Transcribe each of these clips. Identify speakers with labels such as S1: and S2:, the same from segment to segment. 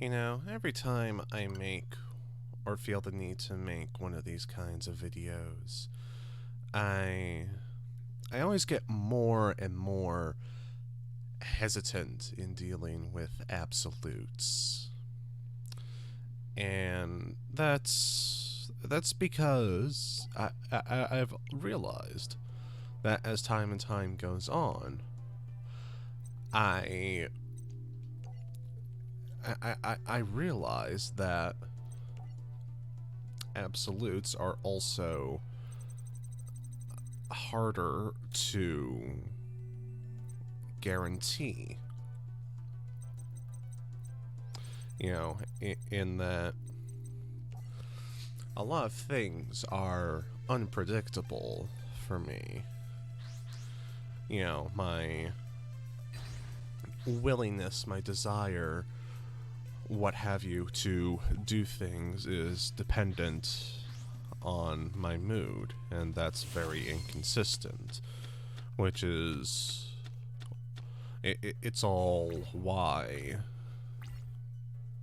S1: You know, every time I make or feel the need to make one of these kinds of videos, I I always get more and more hesitant in dealing with absolutes. And that's because I've realized that as time and time goes on, I I realize that absolutes are also harder to guarantee. You know, in that a lot of things are unpredictable for me. You know, my willingness, my desire, what have you, to do things is dependent on my mood, and that's very inconsistent, which is. It's all why,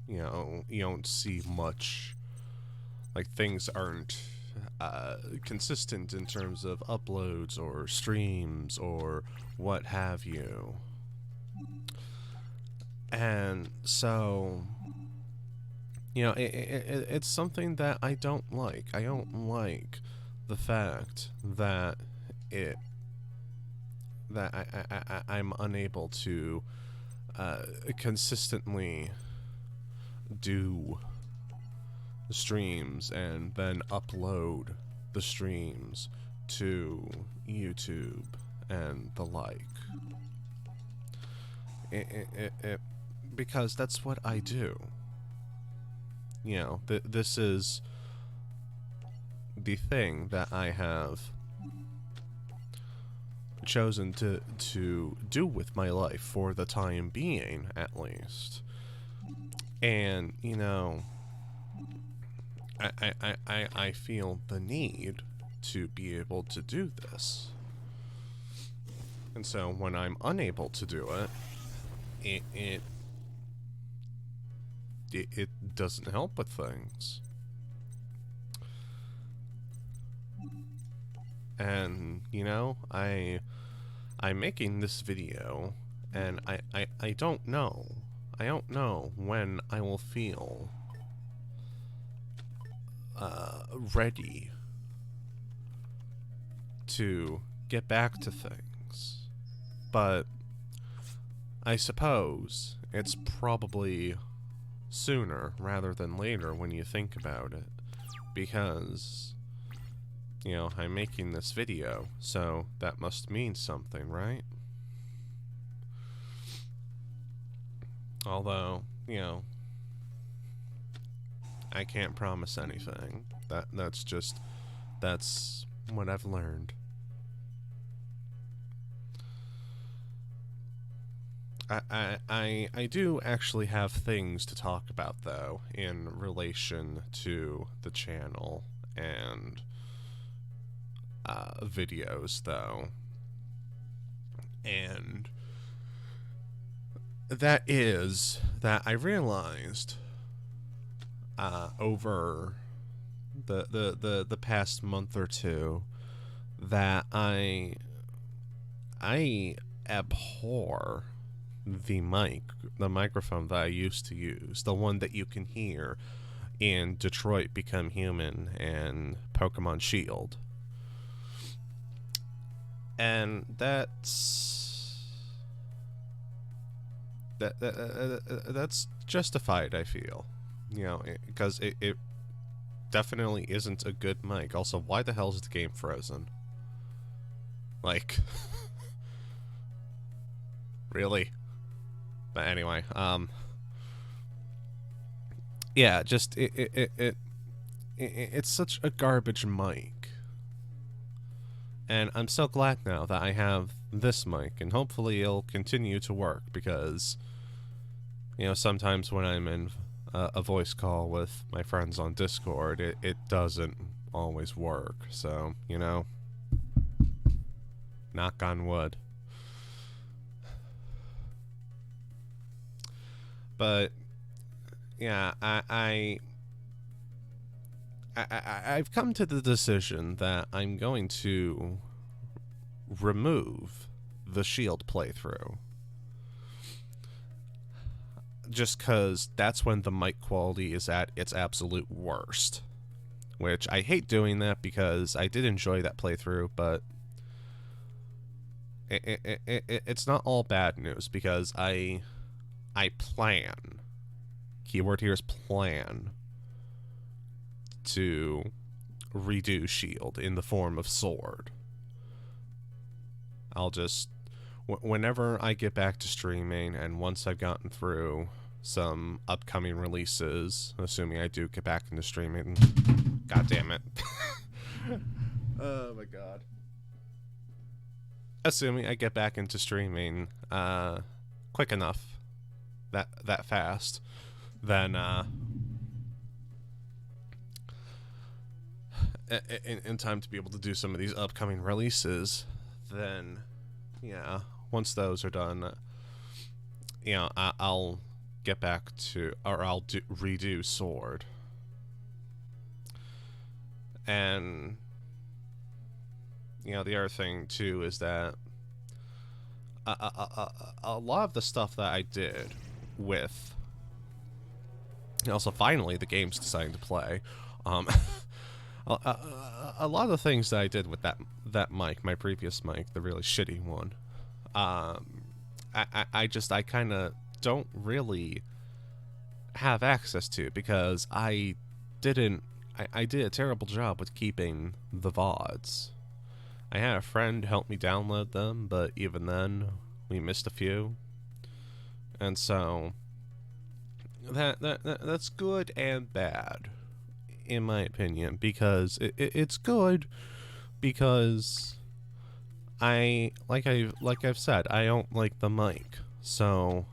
S1: you know, you don't see much. Like, things aren't consistent in terms of uploads or streams or what have you. And so, you know, it's something that I don't like. I don't like the fact that it I'm unable to consistently do streams and then upload the streams to YouTube and the like. Because that's what I do. You know, this is the thing that I have chosen to do with my life for the time being, at least. And, you know, I feel the need to be able to do this. And so when I'm unable to do it, it doesn't help with things. And, you know, I'm making this video, and I don't know. I don't know when I will feel ready to get back to things. But I suppose it's probably sooner rather than later when you think about it. Because, you know, I'm making this video, so that must mean something, right? Although, you know, I can't promise anything. That's what I've learned. I do actually have things to talk about, though, in relation to the channel and videos, though. And that is that I realized over the past month or two that I abhor the microphone that I used to use, the one that you can hear in Detroit Become Human and Pokemon Shield. And that's justified, I feel. You know, because it definitely isn't a good mic. Also, why the hell is the game frozen? Like, really? But anyway, yeah, just it's such a garbage mic. And I'm so glad now that I have this mic, and hopefully it'll continue to work, because, you know, sometimes when I'm in a voice call with my friends on Discord, it doesn't always work. So, you know, knock on wood. But, yeah, I've come to the decision that I'm going to remove the Shield playthrough. Just because that's when the mic quality is at its absolute worst. Which I hate doing that because I did enjoy that playthrough, but it's not all bad news because I plan. Keyword here is plan to redo Shield in the form of Sword. I'll just whenever I get back to streaming, and once I've gotten through some upcoming releases, assuming I do get back into streaming. God damn it. Oh my god. Assuming I get back into streaming quick enough, that fast, then in time to be able to do some of these upcoming releases, then yeah, once those are done, I'll get back to, or I'll redo Sword. And the other thing too is that a lot of the stuff that I did with, also finally the game's deciding to play, a lot of the things that I did with that mic, my previous mic, the really shitty one, I kind of don't really have access to because I did a terrible job with keeping the VODs. I had a friend help me download them, but even then, we missed a few. And so, that's good and bad, in my opinion, because it's good because like I've said, I don't like the mic, so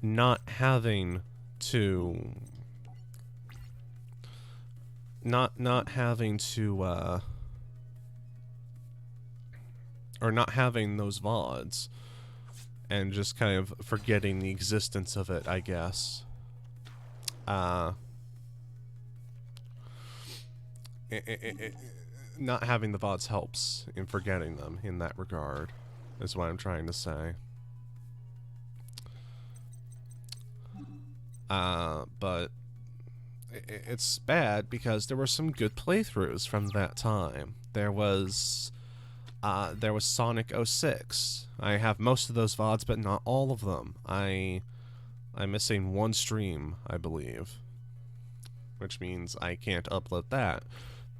S1: not having to or not having those VODs and just kind of forgetting the existence of it, I guess. Not having the VODs helps in forgetting them in that regard, is what I'm trying to say. But it's bad because there were some good playthroughs from that time. There was Sonic 06. I have most of those VODs, but not all of them. I'm missing one stream, I believe, which means I can't upload that.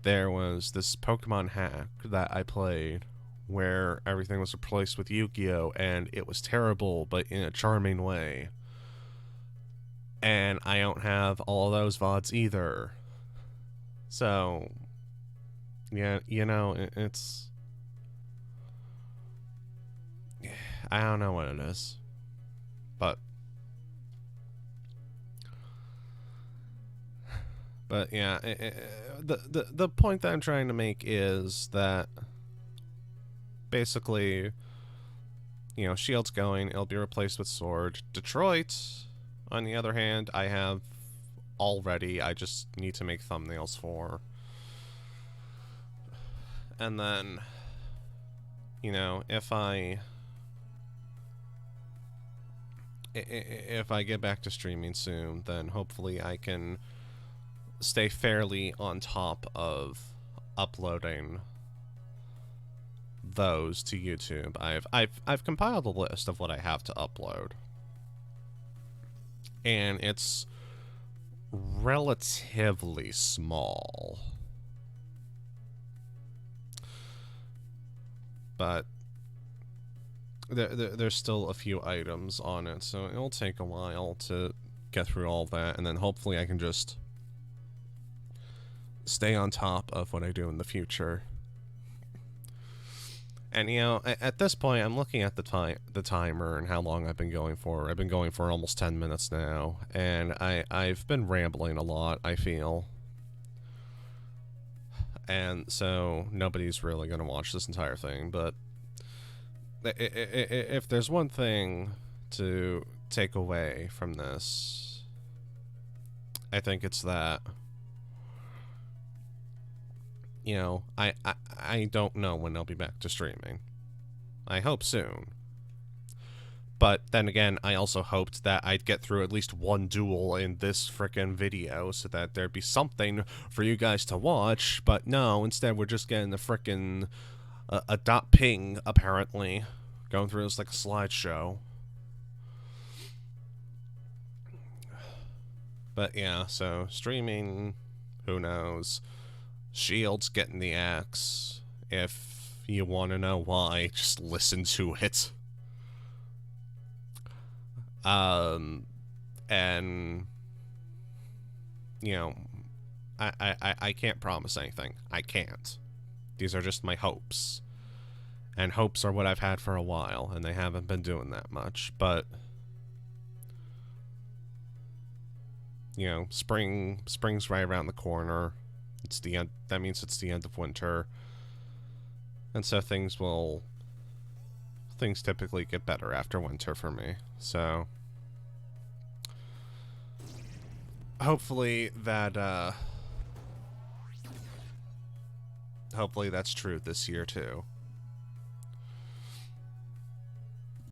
S1: There was this Pokemon hack that I played where everything was replaced with Yu-Gi-Oh! And it was terrible, but in a charming way. And I don't have all of those VODs either. So, yeah, it's... I don't know what it is. But yeah, the point that I'm trying to make is that basically, Shield's going, it'll be replaced with Sword. Detroit, on the other hand, I have already, I just need to make thumbnails for. And then, if I get back to streaming soon, then hopefully I can stay fairly on top of uploading those to YouTube. I've compiled a list of what I have to upload, and it's relatively small, but there's still a few items on it, so it'll take a while to get through all that, and then hopefully I can just stay on top of what I do in the future. And at this point, I'm looking at the timer and how long I've been going for. I've been going for almost 10 minutes now, and I've been rambling a lot, I feel. And so nobody's really going to watch this entire thing, but if there's one thing to take away from this, I think it's that, you know, I don't know when I'll be back to streaming. I hope soon. But then again, I also hoped that I'd get through at least one duel in this frickin' video so that there'd be something for you guys to watch. But no, instead we're just getting the frickin' a dot ping, apparently. Going through this like a slideshow. But yeah, so streaming, who knows. Shield's getting the axe. If you want to know why, just listen to it. And, you know, I can't promise anything. I can't. These are just my hopes. And hopes are what I've had for a while, and they haven't been doing that much. But, you know, spring's right around the corner. It's the end. That means it's the end of winter. And so things typically get better after winter for me. So hopefully that's true this year too.